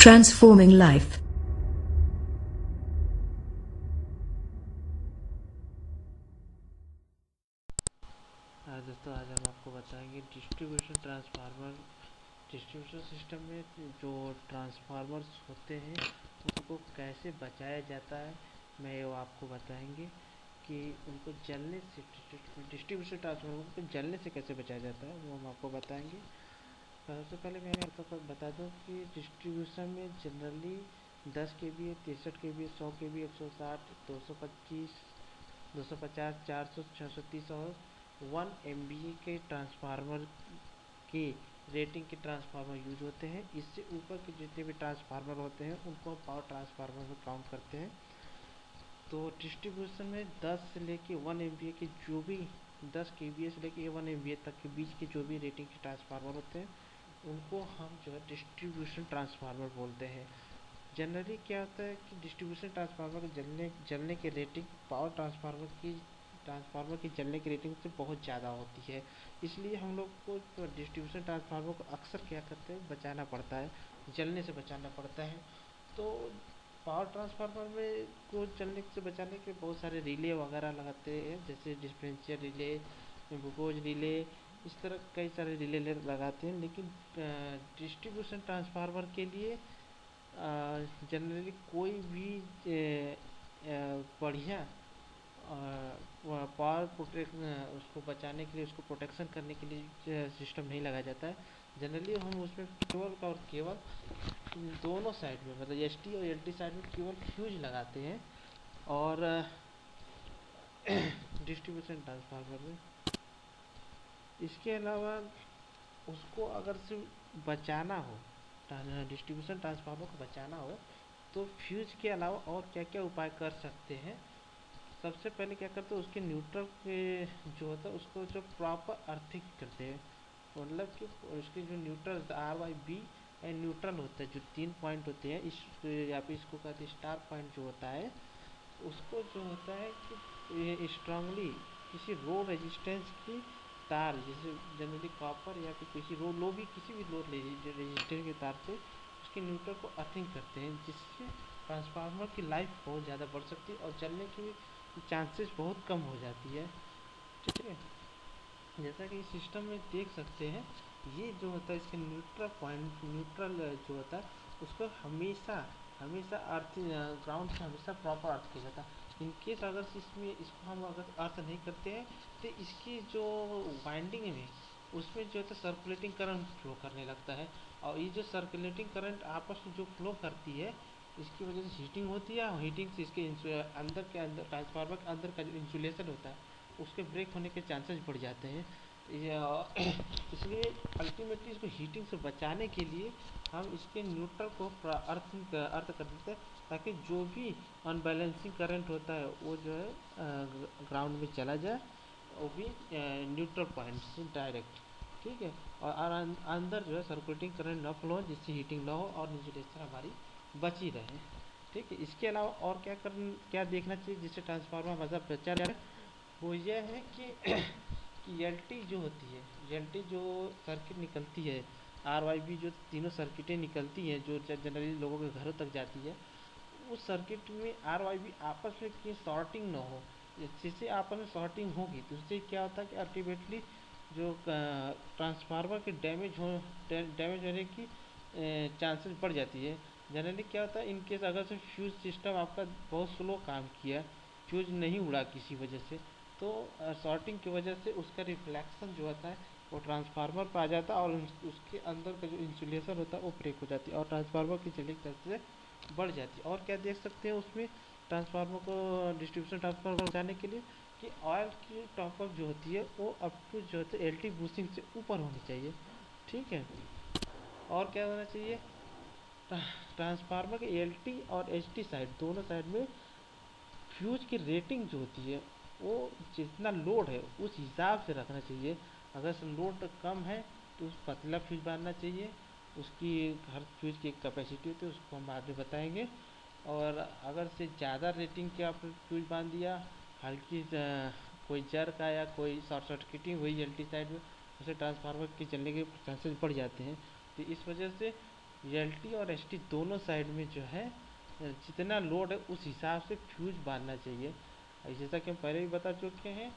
transforming life. दोस्तों आज हम आपको बताएंगे डिस्ट्रीब्यूशन ट्रांसफार्मर। डिस्ट्रीब्यूशन सिस्टम में जो ट्रांसफार्मर्स होते हैं उनको कैसे बचाया जाता है, मैं वो आपको बताएंगे कि उनको जलने से, डिस्ट्रीब्यूशन ट्रांसफार्मर को जलने से कैसे बचाया जाता है वो हम आपको बताएंगे। सबसे पहले मैं आपको बता दूं कि डिस्ट्रीब्यूशन में जनरली 10 kVA, 63 kVA, 100 kVA, 160, 225, 250, 400, 630 और 1 MVA के ट्रांसफार्मर के रेटिंग के ट्रांसफार्मर यूज होते हैं। इससे ऊपर के जितने भी ट्रांसफार्मर होते हैं उनको हम पावर ट्रांसफार्मर में काउंट करते हैं। तो डिस्ट्रीब्यूशन में 10 से लेके 1 MVA के जो भी 10 kVA से लेके 1 MVA तक के बीच के जो भी रेटिंग के ट्रांसफार्मर होते हैं उनको हम जो है डिस्ट्रीब्यूशन ट्रांसफार्मर बोलते हैं। जनरली क्या होता है कि डिस्ट्रीब्यूशन ट्रांसफार्मर के जलने की रेटिंग पावर ट्रांसफार्मर की जलने की रेटिंग से बहुत ज़्यादा होती है। इसलिए हम लोग को तो डिस्ट्रीब्यूशन ट्रांसफार्मर को अक्सर क्या करते हैं, बचाना पड़ता है, जलने से बचाना पड़ता है। तो पावर ट्रांसफार्मर में को जलने से बचाने के बहुत सारे रिले वगैरह लगाते हैं, जैसे डिफरेंशियल रिले, ग्लूकोज रिले, इस तरह कई सारे रिले लगाते हैं। लेकिन डिस्ट्रीब्यूशन ट्रांसफार्मर के लिए जनरली कोई भी बढ़िया पावर प्रोटेक्ट उसको बचाने के लिए, उसको प्रोटेक्शन करने के लिए सिस्टम नहीं लगाया जाता है। जनरली हम उसमें केवल और केवल दोनों साइड में, मतलब एसटी और एलटी साइड में केवल फ्यूज लगाते हैं। और डिस्ट्रीब्यूशन ट्रांसफार्मर में इसके अलावा उसको अगर से बचाना हो, डिस्ट्रीब्यूशन ट्रांसफार्मर को बचाना हो तो फ्यूज के अलावा और क्या क्या उपाय कर सकते हैं। सबसे पहले क्या करते हैं, उसके न्यूट्रल के जो होता है उसको जो प्रॉपर अर्थिंग करते हैं, मतलब कि उसके जो न्यूट्रल RYB एंड न्यूट्रल होता है, जो 3 पॉइंट होते हैं, इस या फिर इसको कहते हैं स्टार पॉइंट जो होता है, उसको जो होता है कि ये स्ट्रांगली किसी लो रेजिस्टेंस की तार, जैसे जनरली कॉपर या फिर किसी लो भी किसी भी लो रेजिस्टेंस के तार से उसके न्यूट्रल को अर्थिंग करते हैं, जिससे ट्रांसफार्मर की लाइफ बहुत ज़्यादा बढ़ सकती है और जलने की चांसेस बहुत कम हो जाती है। ठीक है, जैसा कि इस सिस्टम में देख सकते हैं, ये जो होता है इसके न्यूट्रल पॉइंट, न्यूट्रल जो होता है उसको हमेशा हमेशा अर्थ, ग्राउंड से हमेशा प्रॉपर अर्थ किया जाता है। इनकेस अगर इसमें इसको हम अगर अर्थ नहीं करते हैं तो इसकी जो वाइंडिंग में उसमें जो है सर्कुलेटिंग करंट फ्लो करने लगता है, और ये जो सर्कुलेटिंग करंट आपस में जो फ्लो करती है इसकी वजह से हीटिंग होती है, और हीटिंग से इसके अंदर ट्रांसफार्मर के अंदर का जो इंसुलेशन होता है उसके ब्रेक होने के चांसेस बढ़ जाते हैं। इसलिए अल्टीमेटली इसको हीटिंग से बचाने के लिए हम इसके न्यूट्रल को अर्थ कर देते हैं, ताकि जो भी अनबैलेंसिंग करंट होता है वो जो है ग्राउंड में चला जाए, वो भी न्यूट्रल पॉइंट से डायरेक्ट। ठीक है, और अंदर जो है सर्कुलेटिंग करंट न फ्लो, जिससे हीटिंग ना हो और इंसुलेशन हमारी बची रहे। ठीक है, इसके अलावा और क्या देखना चाहिए जिससे ट्रांसफार्मर हमारा बचा रहे, वो ये है कि एलटी जो होती है, एलटी जो सर्किट निकलती है, RYB जो तीनों सर्किटें निकलती हैं जो जनरली लोगों के घरों तक जाती है, उस सर्किट में RYB आपस में की शॉर्टिंग ना हो। जिससे आपस में शॉर्टिंग होगी तो उससे क्या होता है कि अल्टीमेटली जो ट्रांसफार्मर के डैमेज होने की चांसेस बढ़ जाती है। जनरली क्या होता है, इनकेस अगर से फ्यूज सिस्टम आपका बहुत स्लो काम किया, फ्यूज नहीं उड़ा किसी वजह से, तो शॉर्टिंग की वजह से उसका रिफ्लेक्शन जो होता है वो ट्रांसफार्मर पर आ जाता है, और उसके अंदर का जो इंसुलेशन होता है वो ब्रेक हो जाती है और ट्रांसफार्मर की जलने की चांसेस बढ़ जाती है। और क्या देख सकते हैं उसमें ट्रांसफार्मर को, डिस्ट्रीब्यूशन ट्रांसफार्मर को बचाने के लिए, कि ऑयल की टॉपअप जो होती है वो अप टू जो होता है LT बूस्टिंग से ऊपर होनी चाहिए। ठीक है, और क्या होना चाहिए, ट्रांसफार्मर के LT और HT साइड, दोनों साइड में फ्यूज की रेटिंग जो होती है वो जितना लोड है उस हिसाब से रखना चाहिए। अगर लोड कम है तो उस पतला फ्यूज बांधना चाहिए, उसकी हर फ्यूज की एक कैपेसिटी होती है, उसको हम बाद में बताएंगे। और अगर से ज़्यादा रेटिंग के आपने फ्यूज बांध दिया, हल्की कोई जर का या कोई शॉर्ट सर्किटिंग हुई LT साइड में, उसे ट्रांसफार्मर के जलने के चांसेस बढ़ जाते हैं। तो इस वजह से एल टी और एस टी दोनों साइड में जो है जितना लोड है उस हिसाब से फ्यूज बांधना चाहिए। जैसा कि हम पहले भी बता चुके हैं